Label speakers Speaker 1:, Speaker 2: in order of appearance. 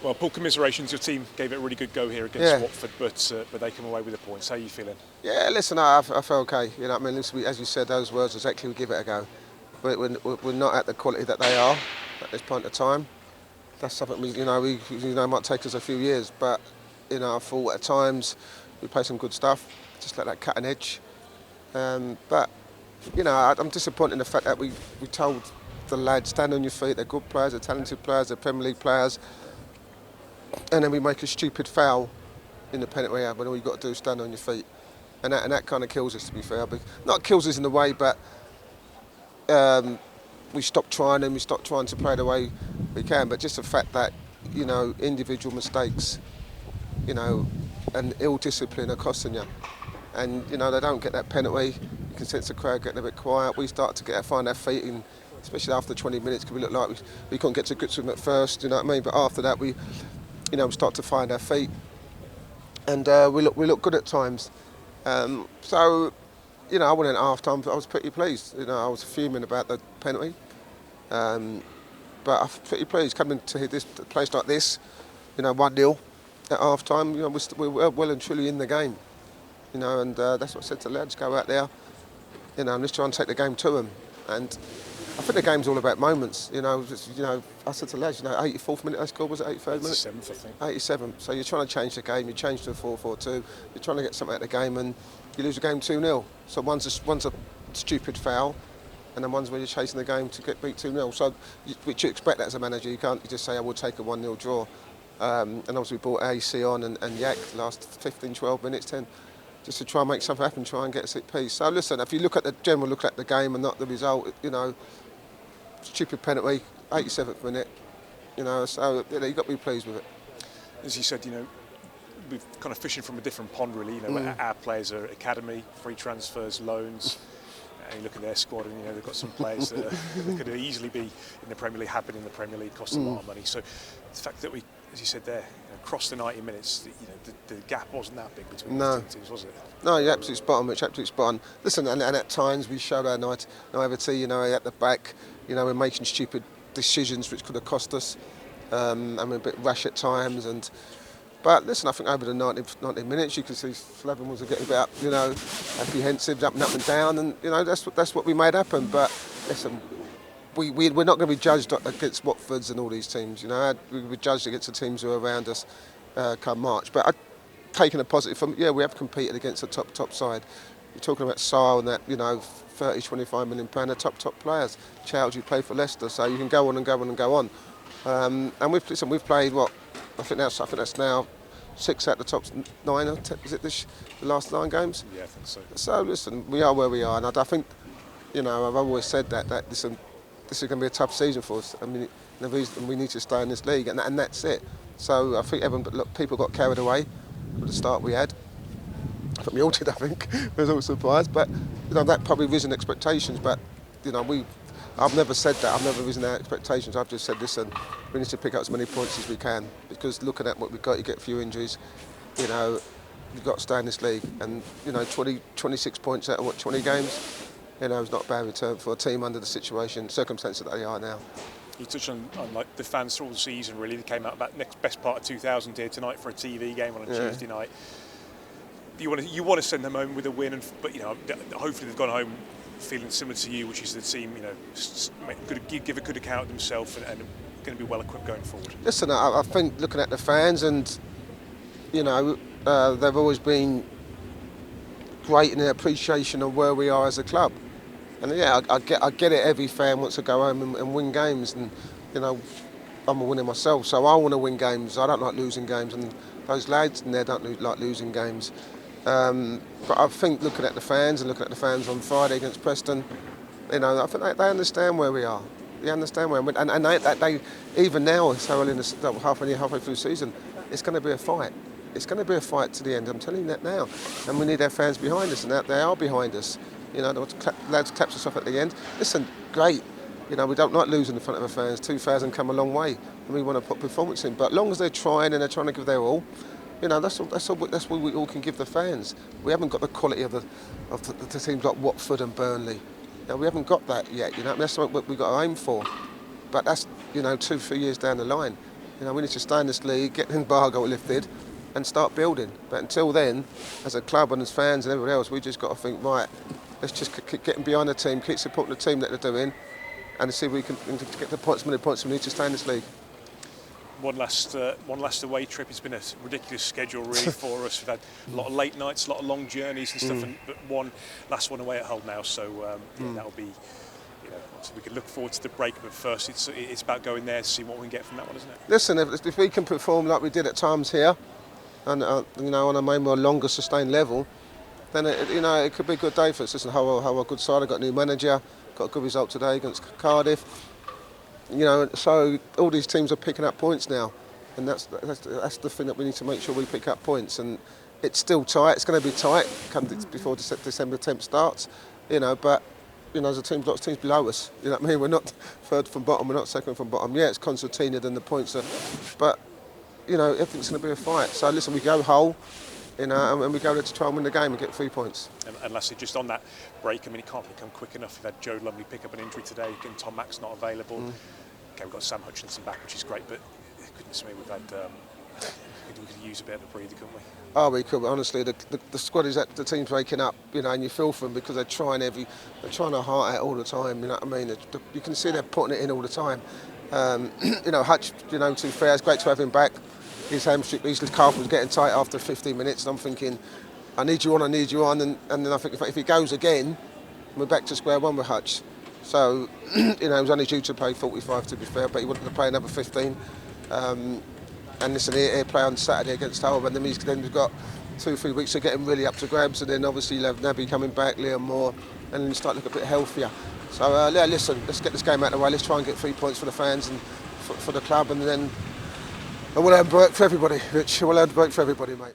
Speaker 1: Well, Paul, commiserations. Your team gave it a really good go here against Watford, but they come away with the points. How are you feeling?
Speaker 2: Yeah, listen, I feel okay. You know what I mean? Listen, as you said, those words exactly. We give it a go. We're not at the quality that they are at this point of time. That's something we might take us a few years, but I thought at times we play some good stuff, just like that cutting edge. But I'm disappointed in the fact that we told the lads, stand on your feet. They're good players, they're talented players, they're Premier League players. And then we make a stupid foul in the penalty area when all you've got to do is stand on your feet. And that kind of kills us, to be fair. But not kills us in a way, but we stop trying and we stop trying to play the way we can. But just the fact that, individual mistakes, and ill discipline are costing you. And, they don't get that penalty. You can sense the crowd getting a bit quiet. We start to find our feet in, especially after 20 minutes, because we look like we couldn't get to grips with them at first, you know what I mean? But after that, we start to find our feet, and we look good at times. So, I went in at half time. I was pretty pleased. I was fuming about the penalty, but I'm pretty pleased coming to this place like this. 1-0 at half time. We're well and truly in the game. And that's what I said to the lads. Go out there, and let's try and take the game to them. And I think the game's all about moments. I said to the lads, 84th minute they scored, was it 83rd minute?
Speaker 1: 87th, I think.
Speaker 2: 87. So you're trying to change the game, you change to a 4-4-2, you're trying to get something out of the game, and you lose the game 2-0. So one's a stupid foul, and then one's where you're chasing the game to get beat 2-0. So which you expect that as a manager. You can't just say, I will take a 1-0 draw. And obviously we brought AC on and Yak the last 15, 12 minutes, 10, just to try and make something happen, try and get a set piece. So listen, if you look at the general look at the game and not the result, stupid penalty, 87th minute, so you've got to be pleased with it.
Speaker 1: As you said, we're kind of fishing from a different pond, really. Our players are academy, free transfers, loans. And you look at their squad, and they've got some players that could easily be in the Premier League, have been in the Premier League, cost a lot of money. So the fact that we, as you said there, crossed the 90 minutes, the gap wasn't that big between the two teams, was it?
Speaker 2: No, you're absolutely spot on, Mitch. Absolutely spot on. Listen, and at times we showed our naivety. At the back, we're making stupid decisions which could have cost us. And we're a bit rash at times. But listen, I think over the 90 minutes, you can see Slaven was getting a bit, apprehensive, up and down, and that's what we made happen. But listen, we're not going to be judged against Watfords and all these teams. We're judged against the teams who are around us come March. But taking a positive from, we have competed against the top side. You're talking about Sile and that, 30, 25 million pound, top players. Childs, you play for Leicester, so you can go on and go on and go on. And we've played what? I think that's now 6 out of the top 9. Is it the last 9 games?
Speaker 1: Yeah, I think so. So
Speaker 2: listen, we are where we are, and I think, I've always said that this is going to be a tough season for us. I mean, we need to stay in this league, and that's it. So I think people got carried away with the start we had. I think we all did. I think I was all surprised, but that probably risen expectations. But I've never said that. I've never risen our expectations. I've just said, listen, we need to pick up as many points as we can, because looking at what we've got, you get a few injuries. You've got to stay in this league, and 26 points out of 20 games. It's not a bad return for a team under the circumstances that they are now.
Speaker 1: You touched on like the fans through all the season. Really, they came out about next best part of 2000 here tonight for a TV game on a Tuesday night. You want to send them home with a win, but hopefully they've gone home feeling similar to you, which is the team give a good account of themselves and going to be well equipped going forward.
Speaker 2: Listen, I think looking at the fans, and they've always been great in their appreciation of where we are as a club. And I get it. Every fan wants to go home and win games, and I'm a winner myself, so I want to win games. I don't like losing games, and those lads in there don't like losing games. But I think looking at the fans on Friday against Preston, I think they understand where we are. They understand where, and they even now, so early in the halfway through the season, it's going to be a fight. It's going to be a fight to the end. I'm telling you that now, and we need our fans behind us, and they are behind us. The lads claps us off at the end. Listen, great. We don't like losing in front of our fans. 2,000 come a long way, and we want to put performance in. But as long as they're trying and they're trying to give their all, that's what we all can give the fans. We haven't got the quality of the teams like Watford and Burnley. We haven't got that yet. That's something we've got to aim for. But that's 2-3 years down the line. We need to stay in this league, get the embargo lifted, and start building. But until then, as a club and as fans and everyone else, we just got to think, right, let's just keep getting behind the team, keep supporting the team that they're doing, and see if we can get the points, many points we need to stay in this league.
Speaker 1: One last away trip. It's been a ridiculous schedule really for us. We've had a lot of late nights, a lot of long journeys and stuff, but one last one away at Hull now. So that'll be, we can look forward to the break. But first, it's about going there to see what we can get from that one, isn't it?
Speaker 2: Listen, if we can perform like we did at times here, and on a more longer sustained level, then it could be a good day for us. Listen, how a good side. I got a new manager, got a good result today against Cardiff. So all these teams are picking up points now, and that's the thing that we need to make sure we pick up points. And it's still tight. It's going to be tight come before December 10th starts. But there's lots of teams below us. You know what I mean? We're not third from bottom. We're not second from bottom. Yeah, it's concertina than the points are, but everything's going to be a fight. So listen, we go Hull. And we go there to try and win the game and get 3 points.
Speaker 1: And lastly, just on that break, it can't become quick enough. We've had Joe Lumley pick up an injury today, and Tom Mack's not available. Okay, we've got Sam Hutchinson back, which is great, but goodness me, we've had we could use a bit of a breather, couldn't we?
Speaker 2: Oh, we could. Honestly, the squad is the team's waking up, and you feel for them because they're trying to heart out all the time. You know what I mean? You can see they're putting it in all the time. Hutch, to be fair, it's great to have him back. His hamstring, his calf was getting tight after 15 minutes, and I'm thinking, I need you on, and then I think if he goes again, we're back to square one with Hutch. So, he was only due to play 45 to be fair, but he wanted to play another 15. And listen, he'll play on Saturday against Hull, and then we've got 2-3 weeks to get him really up to grabs, and then obviously you'll have Naby coming back, Liam Moore, and then start looking a bit healthier. So, listen, let's get this game out of the way, let's try and get 3 points for the fans and for the club, and then we'll earn work for everybody, Rich. We'll earn work for everybody, mate.